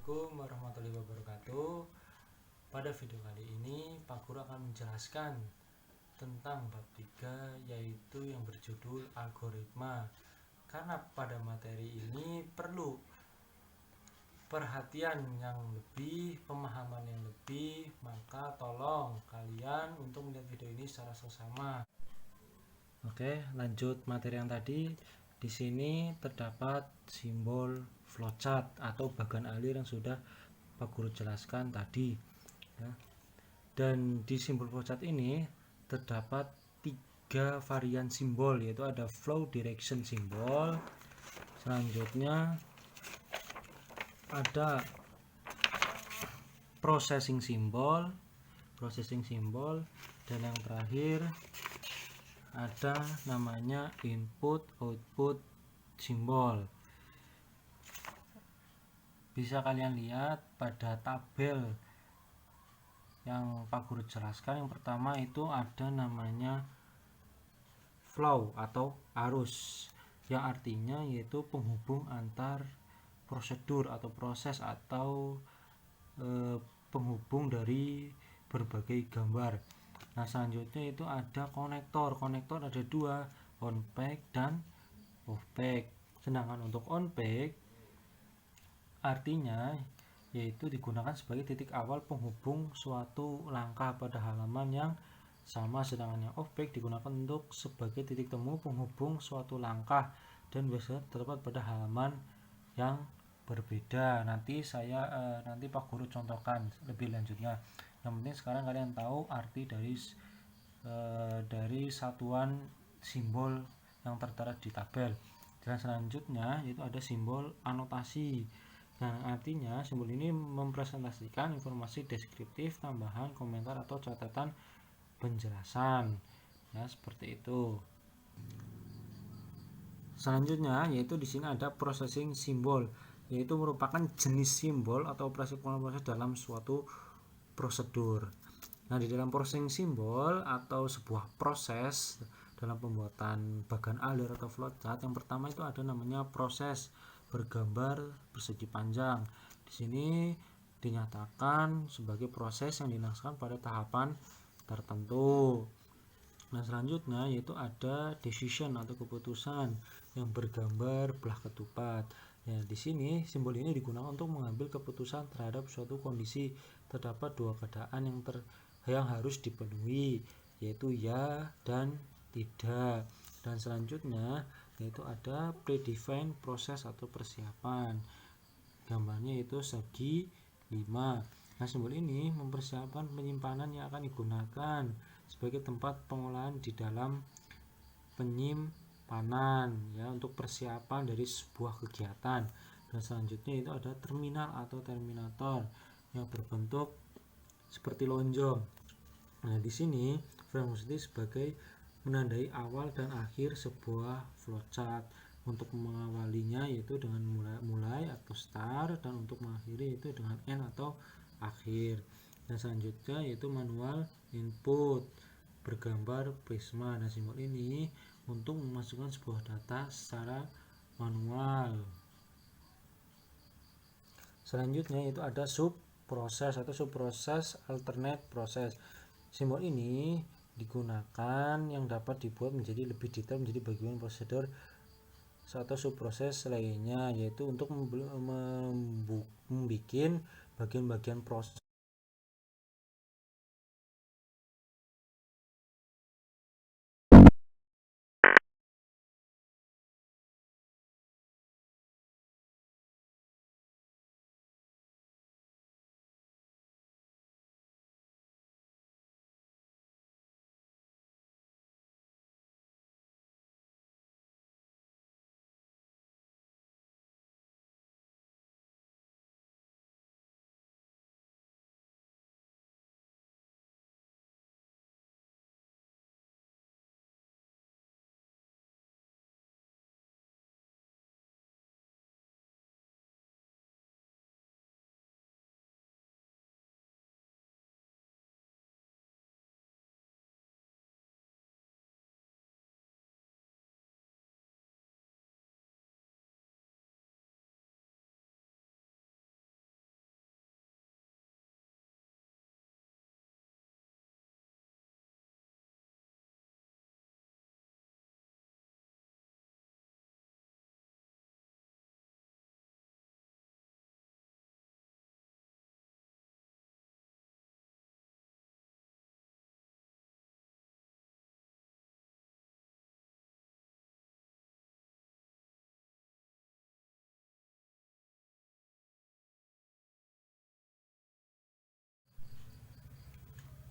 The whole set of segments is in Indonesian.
Assalamualaikum warahmatullahi wabarakatuh. Pada video kali ini Pak Guru akan menjelaskan tentang bab 3, yaitu yang berjudul algoritma. Karena pada materi ini perlu perhatian yang lebih, pemahaman yang lebih, maka tolong kalian untuk melihat video ini secara seksama. Oke, lanjut materi yang tadi. Di sini terdapat simbol flowchart atau bagan alir yang sudah Pak Guru jelaskan tadi, ya. Dan di simbol flowchart ini terdapat 3 varian simbol, yaitu ada flow direction simbol, selanjutnya ada processing simbol, dan yang terakhir ada namanya input output simbol. Bisa kalian lihat pada tabel yang Pak Guru jelaskan. Yang pertama itu ada namanya flow atau arus, yang artinya yaitu penghubung antar prosedur atau proses atau penghubung dari berbagai gambar. Nah, selanjutnya itu ada konektor. Konektor ada 2, on pack dan off pack. Sedangkan untuk on pack artinya yaitu digunakan sebagai titik awal penghubung suatu langkah pada halaman yang sama, sedangkan yang off pack digunakan untuk sebagai titik temu penghubung suatu langkah dan biasanya terdapat pada halaman yang berbeda. Nanti Pak Guru contohkan lebih lanjutnya. Yang penting sekarang kalian tahu arti dari satuan simbol yang tertera di tabel. Dan selanjutnya itu ada simbol anotasi. Nah, artinya simbol ini mempresentasikan informasi deskriptif, tambahan, komentar atau catatan penjelasan. Ya, seperti itu. Selanjutnya yaitu di sini ada processing simbol, yaitu merupakan jenis simbol atau operasi proses dalam suatu prosedur. Nah, di dalam processing simbol atau sebuah proses dalam pembuatan bagan alir atau flowchart, yang pertama itu ada namanya proses bergambar persegi panjang. Di sini dinyatakan sebagai proses yang dilaksanakan pada tahapan tertentu. Nah, selanjutnya yaitu ada decision atau keputusan yang bergambar belah ketupat. Ya, di sini simbol ini digunakan untuk mengambil keputusan terhadap suatu kondisi. Terdapat 2 keadaan yang harus dipenuhi, yaitu ya dan tidak. Dan selanjutnya yaitu ada predefined proses atau persiapan. Gambarnya itu segi 5. Nah, simbol ini mempersiapkan penyimpanan yang akan digunakan sebagai tempat pengolahan di dalam penyimpanan, ya, untuk persiapan dari sebuah kegiatan. Dan selanjutnya itu ada terminal atau terminator yang berbentuk seperti lonjong. Nah, di sini berfungsi sebagai menandai awal dan akhir sebuah flowchart. Untuk mengawalinya yaitu dengan mulai atau start, dan untuk mengakhiri yaitu dengan end atau akhir. Dan selanjutnya yaitu manual input bergambar prisma. Nah, simbol ini untuk memasukkan sebuah data secara manual. Selanjutnya itu ada subproses atau subproses alternate proses. Simbol ini digunakan yang dapat dibuat menjadi lebih detail menjadi bagian prosedur atau subproses lainnya, yaitu untuk membuat bagian-bagian proses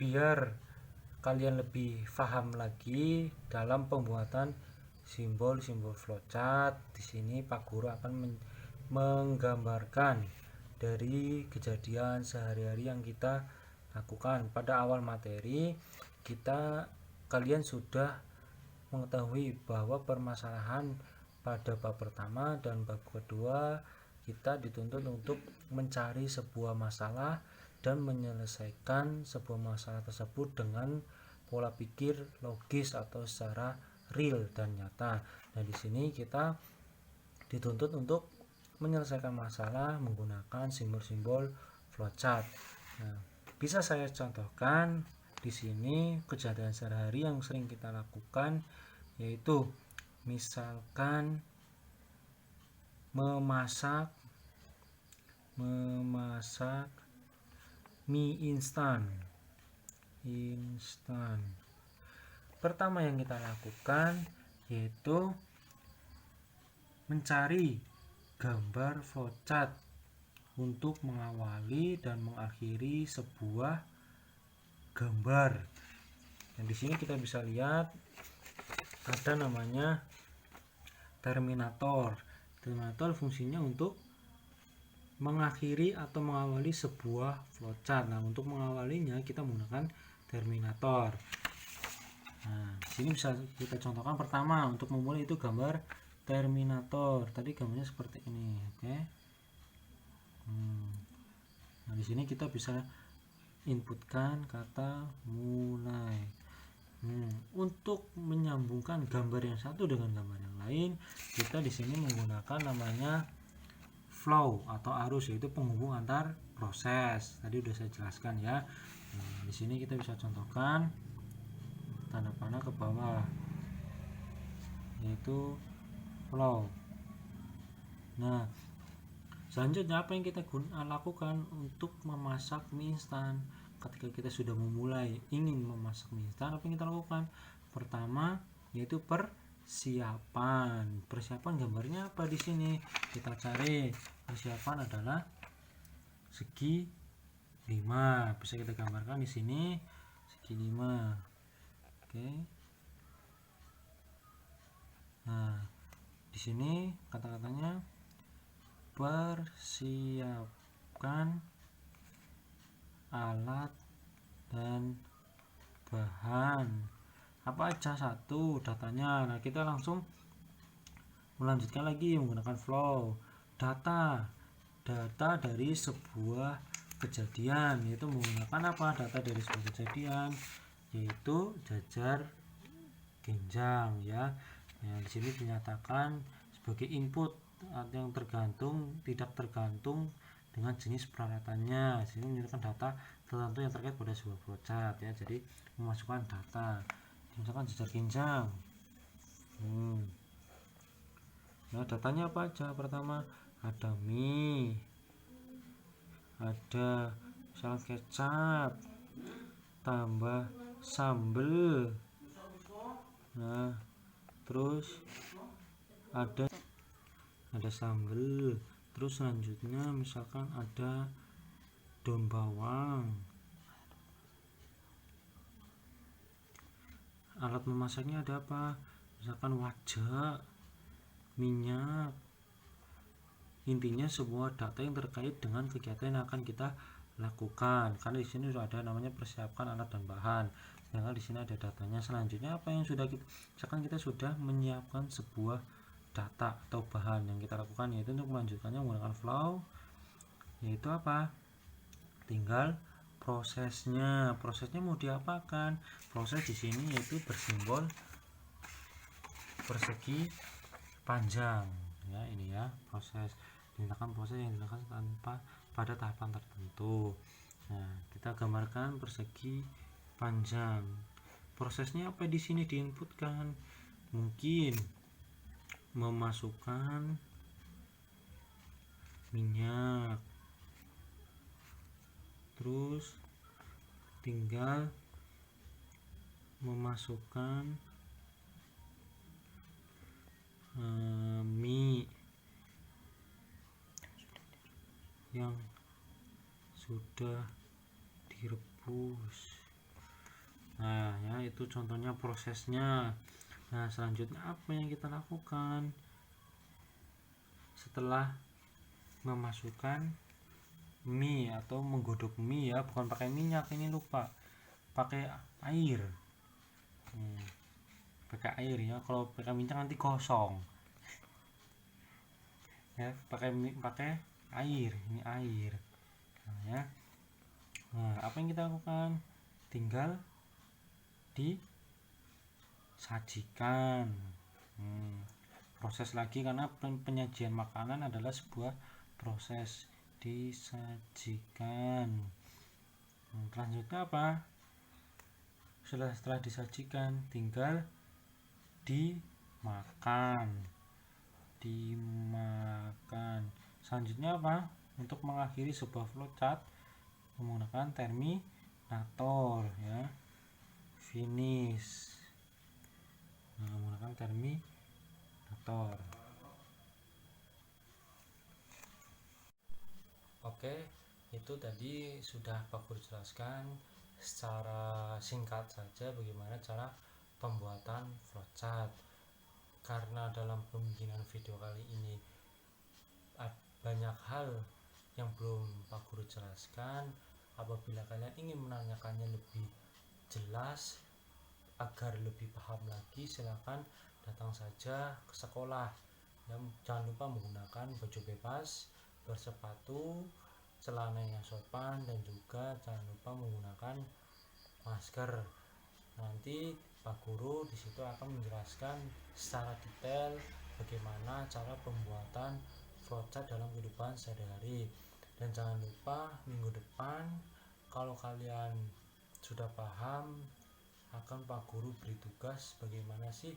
biar kalian lebih paham lagi dalam pembuatan simbol-simbol flowchart, di sini Pak Guru akan menggambarkan dari kejadian sehari-hari yang kita lakukan. Pada awal materi kalian sudah mengetahui bahwa permasalahan pada bab pertama dan bab kedua kita dituntut untuk mencari sebuah masalah dan menyelesaikan sebuah masalah tersebut dengan pola pikir logis atau secara real dan nyata. Nah, di sini kita dituntut untuk menyelesaikan masalah menggunakan simbol-simbol flowchart. Nah, bisa saya contohkan di sini kejadian sehari-hari yang sering kita lakukan, yaitu misalkan memasak mie instan. Pertama yang kita lakukan yaitu mencari gambar flowchart untuk mengawali dan mengakhiri sebuah gambar. Dan di sini kita bisa lihat ada namanya terminator. Terminator fungsinya untuk mengakhiri atau mengawali sebuah flowchart. Nah, untuk mengawalinya kita menggunakan terminator. Nah, di sini bisa kita contohkan pertama untuk memulai itu gambar terminator. Tadi gambarnya seperti ini, oke. Nah, di sini kita bisa inputkan kata mulai. Untuk menyambungkan gambar yang satu dengan gambar yang lain, kita di sini menggunakan namanya flow atau arus, yaitu penghubung antar proses. Tadi udah saya jelaskan ya. Nah, di sini kita bisa contohkan tanda panah ke bawah, yaitu flow. Nah, selanjutnya apa yang kita lakukan untuk memasak mie instan? Ketika kita sudah memulai ingin memasak mie instan, apa yang kita lakukan? Pertama yaitu persiapan. Persiapan gambarnya apa di sini? Kita cari persiapan adalah segi 5. Bisa kita gambarkan di sini segi 5. Oke. Nah, di sini kata-katanya persiapkan alat dan bahan. Apa aja? Satu, datanya. Nah, kita langsung melanjutkan lagi menggunakan flow. Data dari sebuah kejadian, yaitu menggunakan apa? Data dari sebuah kejadian yaitu jajar genjang ya. Nah, di sini dinyatakan sebagai input yang tidak tergantung dengan jenis peralatannya. Sini menyatakan data tertentu yang terkait pada sebuah flowchart ya. Jadi memasukkan data, misalkan jajar genjang. Nah, datanya apa aja? Pertama ada mie, ada misalkan kecap, tambah sambel. Nah, terus ada sambel. Terus selanjutnya misalkan ada daun bawang. Alat memasaknya ada apa? Misalkan wajak, minyak. Intinya semua data yang terkait dengan kegiatan yang akan kita lakukan. Karena di sini sudah ada namanya persiapkan alat dan bahan. Sedangkan di sini ada datanya. Selanjutnya apa yang sudah misalkan kita sudah menyiapkan sebuah data atau bahan, yang kita lakukan yaitu untuk melanjutkannya menggunakan flow, yaitu apa? Tinggal prosesnya mau diapakan? Proses di sini yaitu bersimbol persegi panjang ya. Ini ya proses yang dilakukan tanpa pada tahapan tertentu. Nah, kita gambarkan persegi panjang. Prosesnya apa di sini diinputkan? Mungkin memasukkan minyak, terus tinggal memasukkan mie yang sudah direbus. Nah ya, itu contohnya prosesnya. Nah selanjutnya apa yang kita lakukan setelah memasukkan mie atau menggodok mie, ya bukan pakai minyak, ini lupa, pakai air. Pakai air ya, kalau pakai minyak nanti kosong ya. Pakai air, ini air. Nah, ya. Nah, apa yang kita lakukan, tinggal disajikan. Proses lagi, karena penyajian makanan adalah sebuah proses. Disajikan. Selanjutnya apa, setelah disajikan tinggal dimakan. Selanjutnya apa, untuk mengakhiri sebuah flowchart menggunakan terminator ya, finish. Menggunakan terminator. Oke, itu tadi sudah Pak Guru jelaskan secara singkat saja bagaimana cara pembuatan flowchart. Karena dalam pembimbingan video kali ini banyak hal yang belum Pak Guru jelaskan, apabila kalian ingin menanyakannya lebih jelas agar lebih paham lagi, silakan datang saja ke sekolah. Jangan lupa menggunakan baju bebas, bersepatu, celana yang sopan, dan juga jangan lupa menggunakan masker. Nanti Pak Guru di situ akan menjelaskan secara detail bagaimana cara pembuatan flowchart dalam kehidupan sehari-hari. Dan jangan lupa minggu depan kalau kalian sudah paham, akan Pak Guru beri tugas bagaimana sih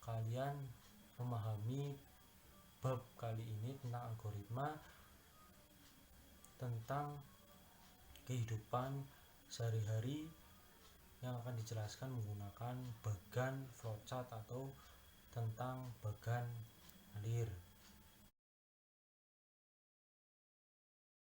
kalian memahami bab kali ini tentang algoritma, tentang kehidupan sehari-hari yang akan dijelaskan menggunakan bagan flowchart atau tentang bagan alir.